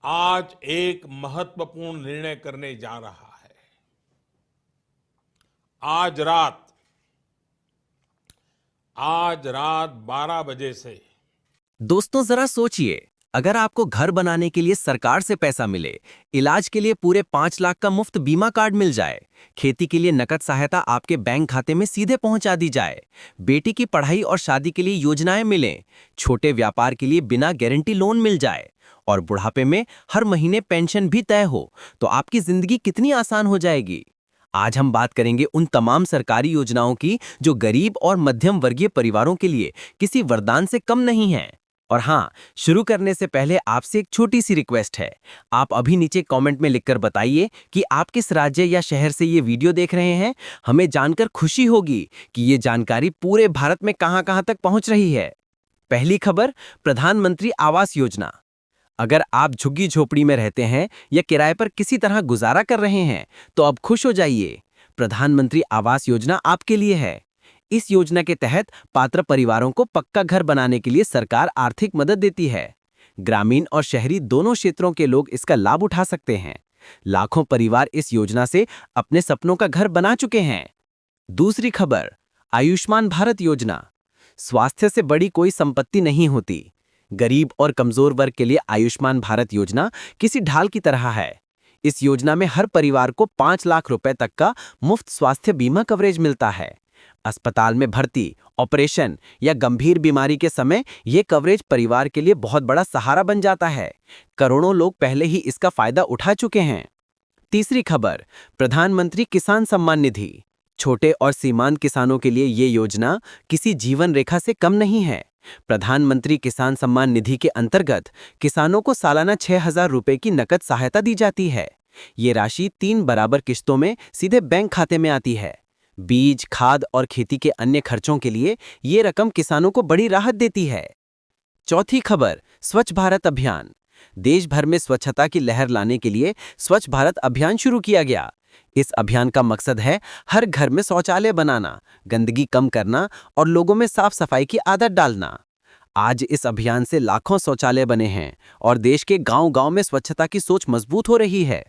आज एक महत्वपूर्ण निर्णय करने जा रहा है। आज रात आज रात 12 बजे से दोस्तों जरा सोचिए, अगर आपको घर बनाने के लिए सरकार से पैसा मिले, इलाज के लिए पूरे 5 लाख का मुफ्त बीमा कार्ड मिल जाए, खेती के लिए नकद सहायता आपके बैंक खाते में सीधे पहुंचा दी जाए, बेटी की पढ़ाई और शादी के लिए योजनाएं मिलें, छोटे व्यापार के लिए बिना गारंटी लोन मिल जाए और बुढ़ापे में हर महीने पेंशन भी तय हो, तो आपकी जिंदगी कितनी आसान हो जाएगी। आज हम बात करेंगे उन तमाम सरकारी योजनाओं की जो गरीब और मध्यम वर्गीय परिवारों के लिए किसी वरदान से कम नहीं है। और हाँ, शुरू करने से पहले आपसे एक छोटी सी रिक्वेस्ट है। आप अभी नीचे कमेंट में लिखकर बताइए कि आप किस राज्य या शहर से ये वीडियो देख रहे हैं। हमें जानकर खुशी होगी कि ये जानकारी पूरे भारत में कहां-कहां तक पहुंच रही है। पहली खबर, प्रधानमंत्री आवास योजना। अगर आप झुग्गी झोपड़ी में रहते हैं या किराए पर किसी तरह गुजारा कर रहे हैं, तो अब खुश हो जाइए। प्रधानमंत्री आवास योजना आपके लिए है। इस योजना के तहत पात्र परिवारों को पक्का घर बनाने के लिए सरकार आर्थिक मदद देती है। ग्रामीण और शहरी दोनों क्षेत्रों के लोग इसका लाभ उठा सकते हैं। लाखों परिवार इस योजना से अपने सपनों का घर बना चुके हैं। दूसरी खबर, आयुष्मान भारत योजना। स्वास्थ्य से बड़ी कोई संपत्ति नहीं होती। गरीब और कमजोर वर्ग के लिए आयुष्मान भारत योजना किसी ढाल की तरह है। इस योजना में हर परिवार को 5 लाख रुपए तक का मुफ्त स्वास्थ्य बीमा कवरेज मिलता है। अस्पताल में भर्ती, ऑपरेशन या गंभीर बीमारी के समय यह कवरेज परिवार के लिए बहुत बड़ा सहारा बन जाता है। करोड़ों लोग पहले ही इसका फायदा उठा चुके हैं। तीसरी खबर, प्रधानमंत्री किसान सम्मान निधि। छोटे और सीमांत किसानों के लिए ये योजना किसी जीवन रेखा से कम नहीं है। प्रधानमंत्री किसान सम्मान निधि के अंतर्गत किसानों को सालाना 6,000 रुपए की नकद सहायता दी जाती है। ये राशि 3 बराबर किस्तों में सीधे बैंक खाते में आती है। बीज, खाद और खेती के अन्य खर्चों के लिए ये रकम किसानों को बड़ी राहत देती है। चौथी खबर, स्वच्छ भारत अभियान। देश भर में स्वच्छता की लहर लाने के लिए स्वच्छ भारत अभियान शुरू किया गया। इस अभियान का मकसद है हर घर में शौचालय बनाना, गंदगी कम करना और लोगों में साफ सफाई की आदत डालना। आज इस अभियान से लाखों शौचालय बने हैं और देश के गांव-गांव में स्वच्छता की सोच मजबूत हो रही है।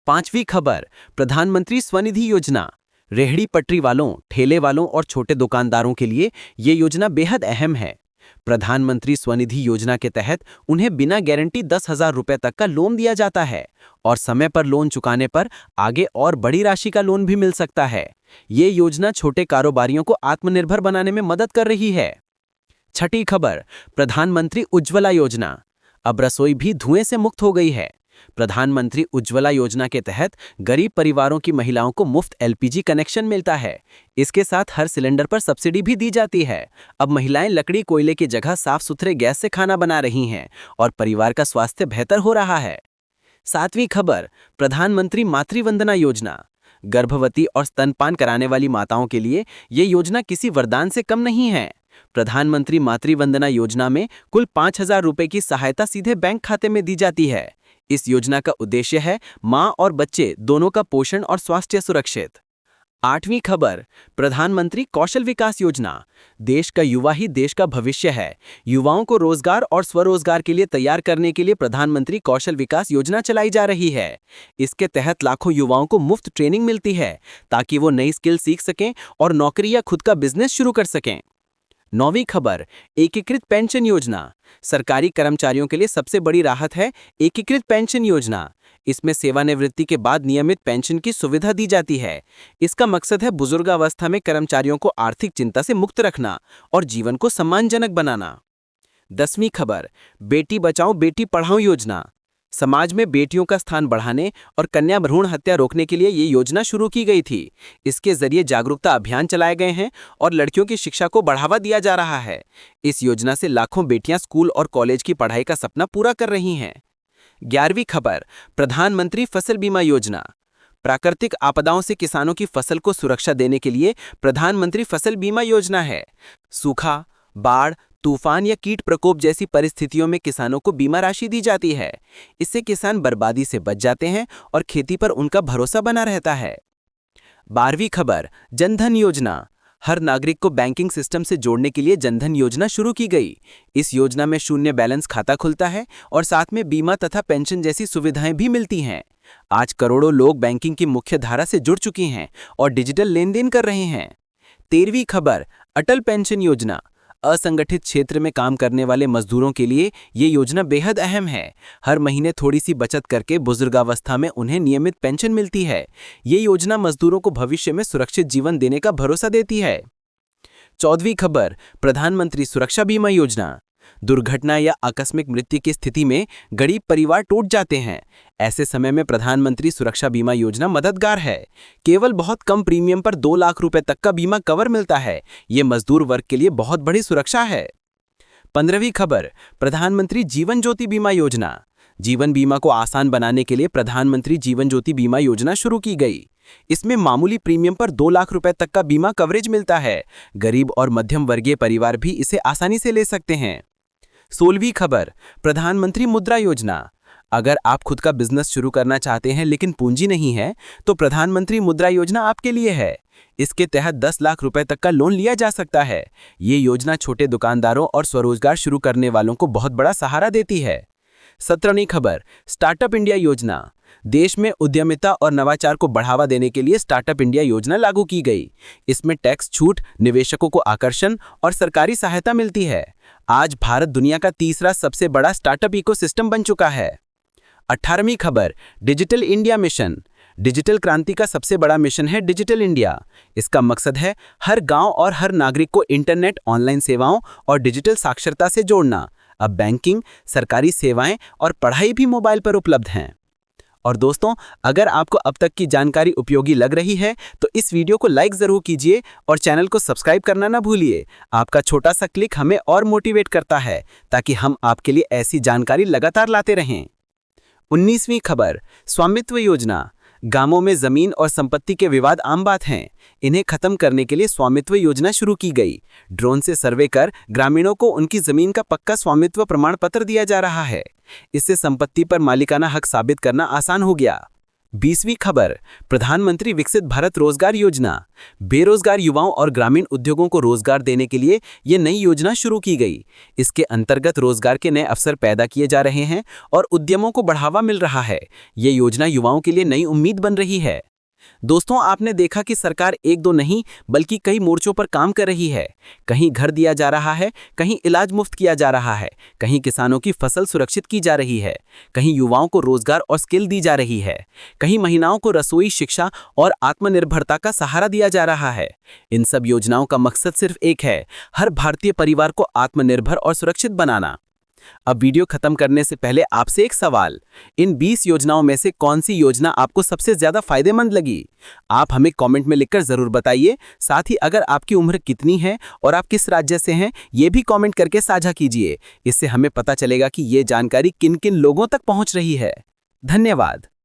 पांचवी खबर, प्रधानमंत्री स्वनिधि योजना। रेहड़ी पटरी वालों, ठेले वालों और छोटे दुकानदारों के लिए ये योजना बेहद अहम है। प्रधानमंत्री स्वनिधि योजना के तहत उन्हें बिना गारंटी 10,000 रुपए तक का लोन दिया जाता है और समय पर लोन चुकाने पर आगे और बड़ी राशि का लोन भी मिल सकता है। ये योजना छोटे कारोबारियों को आत्मनिर्भर बनाने में मदद कर रही है। छठी खबर, प्रधानमंत्री उज्ज्वला योजना। अब रसोई भी धुएं से मुक्त हो गई है। प्रधानमंत्री उज्ज्वला योजना के तहत गरीब परिवारों की महिलाओं को मुफ्त एलपीजी कनेक्शन मिलता है। इसके साथ हर सिलेंडर पर सब्सिडी भी दी जाती है। अब महिलाएं लकड़ी कोयले की जगह साफ सुथरे गैस से खाना बना रही हैं और परिवार का स्वास्थ्य बेहतर हो रहा है। सातवीं खबर, प्रधानमंत्री मातृवंदना योजना। गर्भवती और स्तनपान कराने वाली माताओं के लिए ये योजना किसी वरदान से कम नहीं है। प्रधानमंत्री मातृवंदना योजना में कुल 5,000 रुपए की सहायता सीधे बैंक खाते में दी जाती है। इस योजना का उद्देश्य है मां और बच्चे दोनों का पोषण और स्वास्थ्य सुरक्षित। आठवीं खबर, प्रधानमंत्री कौशल विकास योजना। देश का युवा ही देश का भविष्य है। युवाओं को रोजगार और स्वरोजगार के लिए तैयार करने के लिए प्रधानमंत्री कौशल विकास योजना चलाई जा रही है। इसके तहत लाखों युवाओं को मुफ्त ट्रेनिंग मिलती है ताकि वो नई स्किल सीख सकें और नौकरी या खुद का बिजनेस शुरू कर सकें। नौवीं खबर, एकीकृत पेंशन योजना। सरकारी कर्मचारियों के लिए सबसे बड़ी राहत है एकीकृत पेंशन योजना। इसमें सेवानिवृत्ति के बाद नियमित पेंशन की सुविधा दी जाती है। इसका मकसद है बुजुर्गावस्था में कर्मचारियों को आर्थिक चिंता से मुक्त रखना और जीवन को सम्मानजनक बनाना। 10वीं खबर, बेटी बचाओ बेटी पढ़ाओ योजना। समाज में बेटियों का स्थान बढ़ाने और कन्या भ्रूण हत्या रोकने के लिए ये योजना शुरू की गई थी। इसके जरिए जागरूकता अभियान चलाए गए हैं और लड़कियों की शिक्षा को बढ़ावा दिया जा रहा है। इस योजना से लाखों बेटियां स्कूल और कॉलेज की पढ़ाई का सपना पूरा कर रही हैं। 11वीं खबर, प्रधानमंत्री फसल बीमा योजना। प्राकृतिक आपदाओं से किसानों की फसल को सुरक्षा देने के लिए प्रधानमंत्री फसल बीमा योजना है। सूखा, बाढ़, तूफान या कीट प्रकोप जैसी परिस्थितियों में किसानों को बीमा राशि दी जाती है। इससे किसान बर्बादी से बच जाते हैं और खेती पर उनका भरोसा बना रहता है। 12वीं खबर, जनधन योजना। हर नागरिक को बैंकिंग सिस्टम से जोड़ने के लिए जनधन योजना शुरू की गई। इस योजना में शून्य बैलेंस खाता खुलता है और साथ में बीमा तथा पेंशन जैसी सुविधाएं भी मिलती हैं। आज करोड़ों लोग बैंकिंग की मुख्य धारा से जुड़ चुके हैं और डिजिटल लेन देन कर रहे हैं। 13वीं खबर, अटल पेंशन योजना। असंगठित क्षेत्र में काम करने वाले मजदूरों के लिए ये योजना बेहद अहम है। हर महीने थोड़ी सी बचत करके बुजुर्गावस्था में उन्हें नियमित पेंशन मिलती है। ये योजना मजदूरों को भविष्य में सुरक्षित जीवन देने का भरोसा देती है। 14वीं खबर, प्रधानमंत्री सुरक्षा बीमा योजना। दुर्घटना या आकस्मिक मृत्यु की स्थिति में गरीब परिवार टूट जाते हैं। ऐसे समय में प्रधानमंत्री सुरक्षा बीमा योजना मददगार है। केवल बहुत कम प्रीमियम पर 2 लाख रुपए तक का बीमा कवर मिलता है। ये मजदूर वर्ग के लिए बहुत बड़ी सुरक्षा है। 15वीं खबर, प्रधानमंत्री जीवन ज्योति बीमा योजना। जीवन बीमा को आसान बनाने के लिए प्रधानमंत्री जीवन ज्योति बीमा योजना शुरू की गई। इसमें मामूली प्रीमियम पर 2 लाख रुपए तक का बीमा कवरेज मिलता है। गरीब और मध्यम वर्गीय परिवार भी इसे आसानी से ले सकते हैं। 16वीं खबर, प्रधानमंत्री मुद्रा योजना। अगर आप खुद का बिजनेस शुरू करना चाहते हैं लेकिन पूंजी नहीं है, तो प्रधानमंत्री मुद्रा योजना आपके लिए है। इसके तहत 10 लाख रुपए तक का लोन लिया जा सकता है। ये योजना छोटे दुकानदारों और स्वरोजगार शुरू करने वालों को बहुत बड़ा सहारा देती है। 17वीं खबर, स्टार्टअप इंडिया योजना। देश में उद्यमिता और नवाचार को बढ़ावा देने के लिए स्टार्टअप इंडिया योजना लागू की गई। इसमें टैक्स छूट, निवेशकों को आकर्षण और सरकारी सहायता मिलती है। आज भारत दुनिया का तीसरा सबसे बड़ा स्टार्टअप इकोसिस्टम बन चुका है। 18वीं खबर, डिजिटल इंडिया मिशन। डिजिटल क्रांति का सबसे बड़ा मिशन है डिजिटल इंडिया। इसका मकसद है हर गांव और हर नागरिक को इंटरनेट, ऑनलाइन सेवाओं और डिजिटल साक्षरता से जोड़ना। अब बैंकिंग, सरकारी सेवाएं और पढ़ाई भी मोबाइल पर उपलब्ध हैं। और दोस्तों, अगर आपको अब तक की जानकारी उपयोगी लग रही है तो इस वीडियो को लाइक जरूर कीजिए और चैनल को सब्सक्राइब करना ना भूलिए। आपका छोटा सा क्लिक हमें और मोटिवेट करता है ताकि हम आपके लिए ऐसी जानकारी लगातार लाते रहें। 19वीं खबर, स्वामित्व योजना। गांवों में जमीन और संपत्ति के विवाद आम बात हैं। इन्हें खत्म करने के लिए स्वामित्व योजना शुरू की गई। ड्रोन से सर्वे कर ग्रामीणों को उनकी जमीन का पक्का स्वामित्व प्रमाण पत्र दिया जा रहा है। इससे संपत्ति पर मालिकाना हक साबित करना आसान हो गया। 20वीं खबर, प्रधानमंत्री विकसित भारत रोजगार योजना। बेरोजगार युवाओं और ग्रामीण उद्योगों को रोजगार देने के लिए ये नई योजना शुरू की गई। इसके अंतर्गत रोजगार के नए अवसर पैदा किए जा रहे हैं और उद्यमों को बढ़ावा मिल रहा है। ये योजना युवाओं के लिए नई उम्मीद बन रही है। दोस्तों, आपने देखा कि सरकार एक दो नहीं बल्कि कई मोर्चों पर काम कर रही है। कहीं घर दिया जा रहा है, कहीं इलाज मुफ्त किया जा रहा है, कहीं किसानों की फसल सुरक्षित की जा रही है, कहीं युवाओं को रोजगार और स्किल दी जा रही है, कहीं महिलाओं को रसोई, शिक्षा और आत्मनिर्भरता का सहारा दिया जा रहा है। इन सब योजनाओं का मकसद सिर्फ एक है, हर भारतीय परिवार को आत्मनिर्भर और सुरक्षित बनाना। अब वीडियो खत्म करने से पहले आपसे एक सवाल, इन 20 योजनाओं में से कौन सी योजना आपको सबसे ज्यादा फायदेमंद लगी? आप हमें कमेंट में लिखकर जरूर बताइए। साथ ही अगर आपकी उम्र कितनी है और आप किस राज्य से हैं, ये भी कमेंट करके साझा कीजिए। इससे हमें पता चलेगा कि ये जानकारी किन किन लोगों तक पहुंच रही है। धन्यवाद।